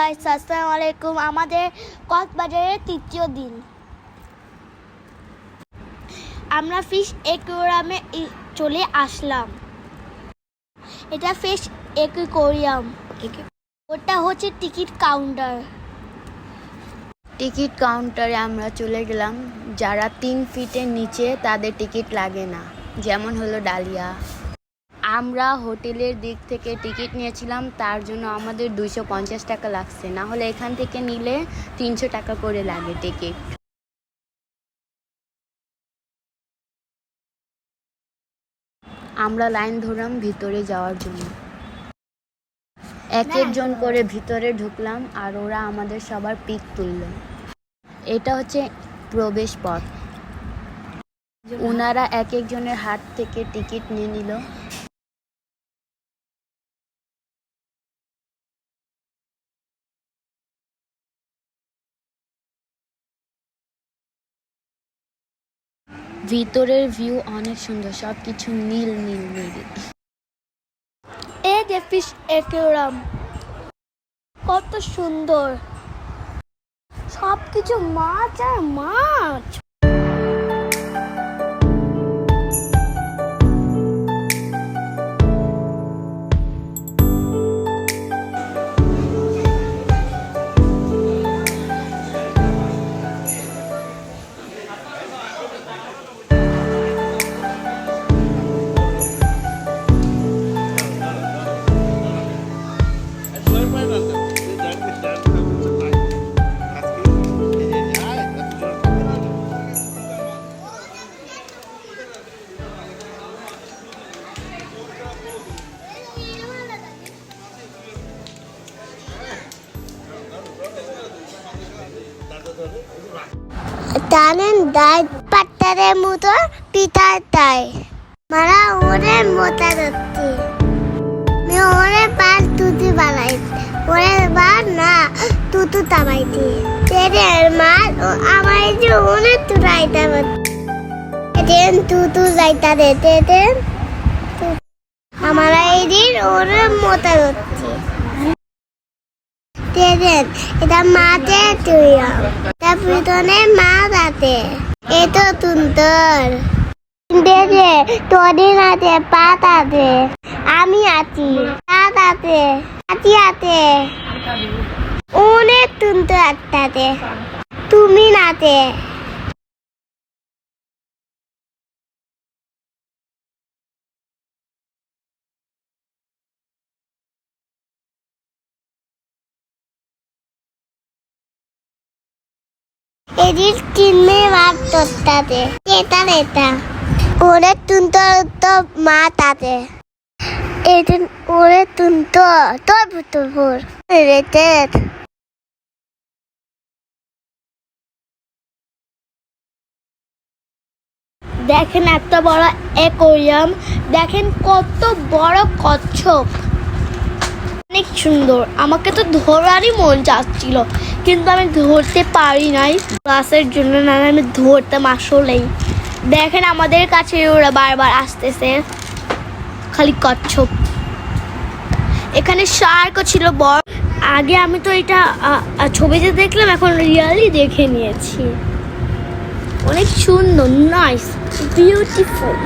Guys, আসসালামু আলাইকুম। আমাদের কক্সবাজারের তৃতীয় দিন। আমরা ফিশ অ্যাকুয়ারিয়ামে চলে আসলাম। এটা ফিশ অ্যাকুয়ারিয়াম, ওটা হচ্ছে টিকিট কাউন্টার। টিকিট কাউন্টারে আমরা চলে গেলাম। যারা 3 ফিটের নিচে তাদের টিকিট লাগে না, যেমন হলো ডালিয়া। আমরা হোটেলের দিক থেকে টিকিট নিয়েছিলাম, তার জন্য আমাদের 250 টাকা লাগছে, না হলে এখান থেকে নিলে 300 টাকা করে লাগে টিকিট। আমরা লাইন ধরলাম ভিতরে যাওয়ার জন্য। এক একজন করে ভিতরে ঢুকলাম আর ওরা আমাদের সবার পিক তুলল। এটা হচ্ছে প্রবেশ পথ। ওনারা এক একজনের হাত থেকে টিকিট নিয়ে নিল। ভিতরের ভিউ অনেক সুন্দর, সবকিছু নীল নীল নীল। এই যে ফিশ অ্যাকুয়ারিয়াম, কত সুন্দর, সবকিছু মাছ আর মাছ। টানেন দায় পাত্তারের মতো পিতা তাই মারা ওরে মোটা দত্তি ওরে পাল তুতি বালাই ওরে বার না তুতু তামাইতি তেরের মাল আমার যে ওনে তুরাইতা দেন তুতু যাইতা দে তেন আমার এই দিন ওরে মোটা দত্তি তেরেন এটা মাতে তুইয়া তার পিছনে মা দাতে এতো সুন্দর দেখে তোদিন আছে পাত আছে আমি আছি পাত আছে আছি আছে অনেক সুন্দর একটাতে তুমি নাতে এদিক কিনে মাছ ধরতে এটা এটা ওরে তুনতো তো মা তাতে এদিন ওরে তুনতো তোর ভুতুপুর রেতে দেখেন এত বড় অ্যাকুয়ারিয়াম, দেখেন কত বড় কচ্ছপ, অনেক সুন্দর। আমাকে তো ধরারই মন চাচ্ছিল, কিন্তু আমি ধরতে পারি নাই ক্লাসের জন্য, না আমি ধরতাম আসলেই। দেখেন আমাদের কাছে ওরা বারবার আসতেছে, খালি কচ্ছপ। এখানে শার্কও ছিল বড়। আগে আমি তো এটা ছবিতে দেখলাম, এখন রিয়েলি দেখে নিয়েছি। অনেক সুন্দর, nice, beautiful,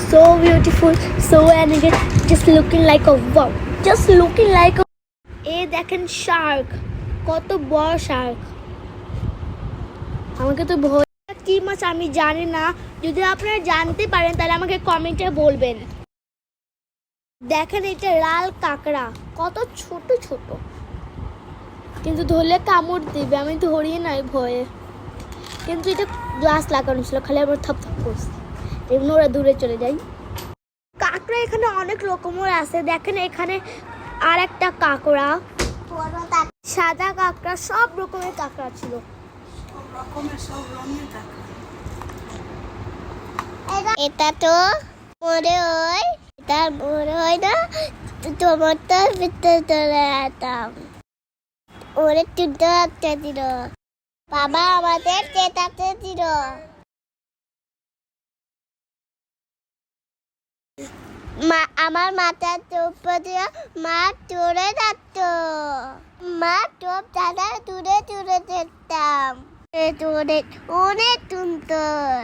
so beautiful, so elegant, just looking like a wow, just looking like a এই দেখেন শার্ক, কত বড় শার্ক। আমাকে তো ভয়, কি মাছ আমি জানি না, যদি আপনারা জানতে পারেন তাহলে আমাকে কমেন্টে বলবেন। দেখেন এটা লাল কাঁকড়া, কত ছোট ছোট, কিন্তু ধরলে কামড় দিবে, আমি ধরিয়ে নাই ভয়ে। কিন্তু এটা গ্লাস লাগানো ছিল, খালি আবার থপ থপ করছে, এমনি ওরা দূরে চলে যায়। কাঁকড়া এখানে অনেক রকমের আছে। দেখেন এখানে আর একটা কাঁকড়া, সাদা কাঁকড়া, সব রকমের কাঁকড়া ছিল, এটা তো মনে হয়, এটা মনে হয় না তোমার তো ভিতরে চলে যেতাম, ওরে তুলতে একটা দিল, বাবা আমাদের চেতাতে দিল। আমার মাথার উপর দিয়ে মাছ চড়ে যাচ্ছে। আমার টপ দাদা দূরে দূরে দেখতাম অনেক সুন্দর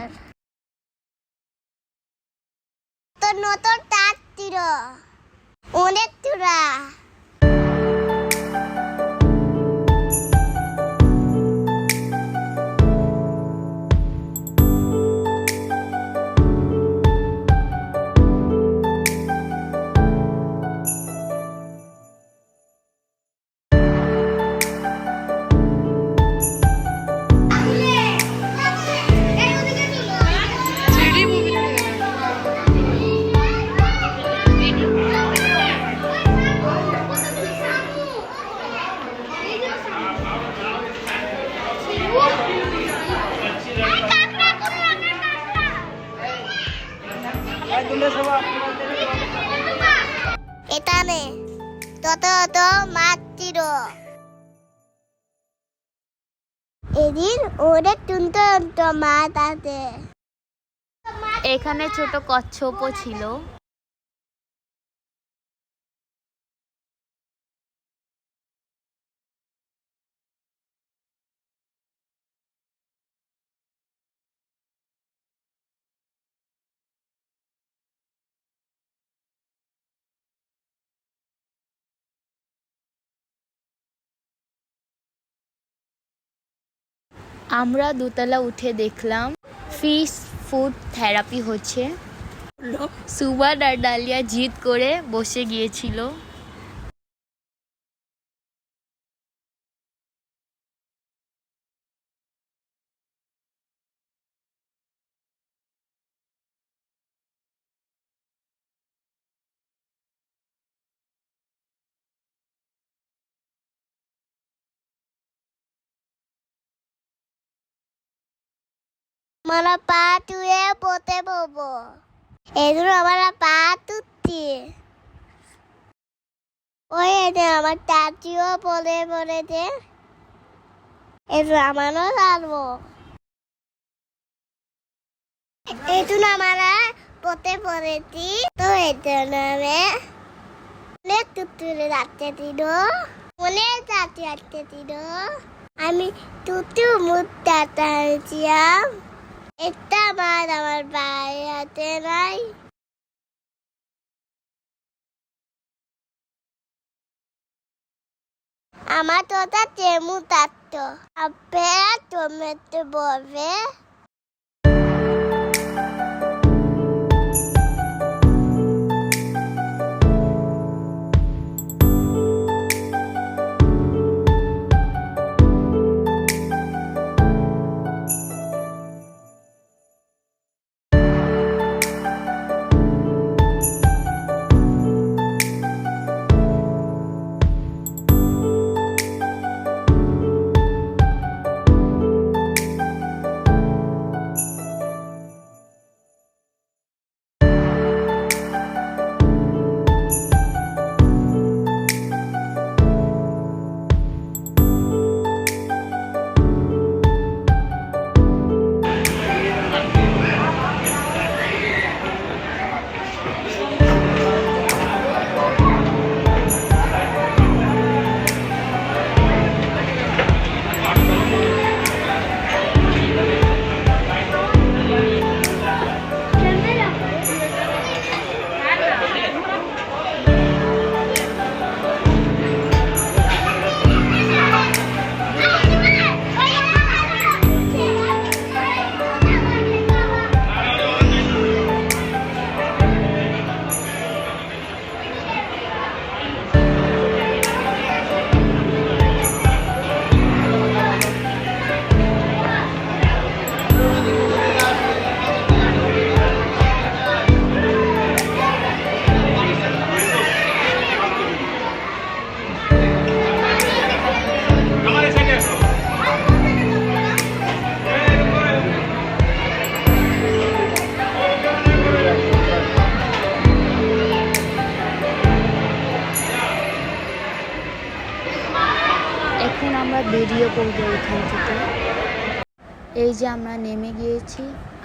তোর নতুন তার ছিল অনেক চূড়া এখানে তত মাছ ছিল এদিন অনেক সুন্দর মাছ আছে এখানে ছোট কচ্ছপও ছিল। আমরা দোতলা উঠে দেখলাম ফিশ ফুড থেরাপি হচ্ছে। সুবাদ আর ডালিয়া জিদ করে বসে গিয়েছিল। আমরা পা টুয়ে পড়তে পারবো এগুলো আমরা পা তুচ্ছি ওই আমার চাচিও পড়ে পড়েছে এগুলো আমারও ছাড়বো এই জন্য আমরা পড়তে পড়েছি তো এই জন্য আমি অনেক তুতুরে রাখতে দিল অনেক চাচি রাখতে দিল আমি তুতু মুখটা টানছিলাম একটা মাছ আমার বাইরে হাতে নাই আমার তোটা চেমু থাকতো আপনারা টমেটো বলবে এখন আমরা বেরিয়ে পড়বো এখান থেকে। এই যে আমরা নেমে গিয়েছি।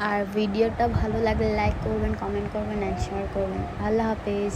আর ভিডিওটা ভালো লাগলে লাইক করবেন, কমেন্ট করবেন, শেয়ার করবেন। আল্লাহ হাফেজ।